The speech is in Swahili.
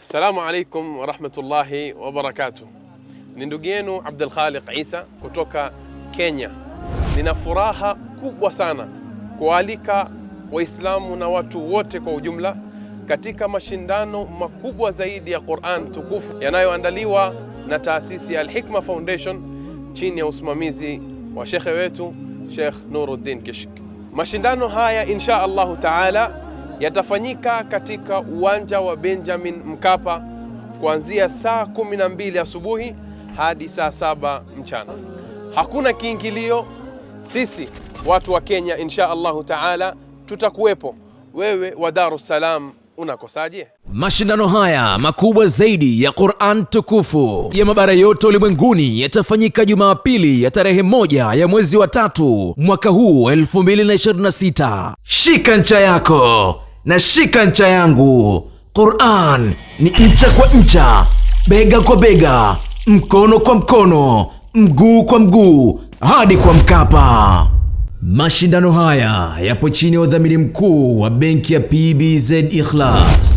Assalamu alaikum wa rahmatullahi wa barakatuh. Ni ndugu yenu Abdul Khaliq Isa kutoka Kenya. Nina furaha kubwa sana kualika Waislamu na watu wote kwa ujumla katika mashindano makubwa zaidi ya Qur'an tukufu yanayoandaliwa na taasisi ya Al-Hikma Foundation chini ya usimamizi wa shekhe wetu Sheikh Nuruddin Kishk. Mashindano haya insha Allahu Taala yatafanyika katika uwanja wa Benjamin Mkapa kuanzia saa 12 asubuhi hadi saa 7 mchana. Hakuna kiingilio. Sisi watu wa Kenya insha Allahu Taala tutakuwepo. Wewe wa Dar es Salaam unakosaje? Mashindano haya makubwa zaidi ya Qur'an tukufu ya mabara yote ulimwenguni yatafanyika Jumapili ya tarehe 1 ya mwezi wa 3 mwaka huu 2026. Shika ncha yako na shika ncha yangu. Qur'an ni ncha kwa ncha, bega kwa bega, mkono kwa mkono, mguu kwa mguu, hadi kwa Mkapa. Mashindano haya yapo chini ya udhamini mkuu wa benki ya PBZ Ikhlas.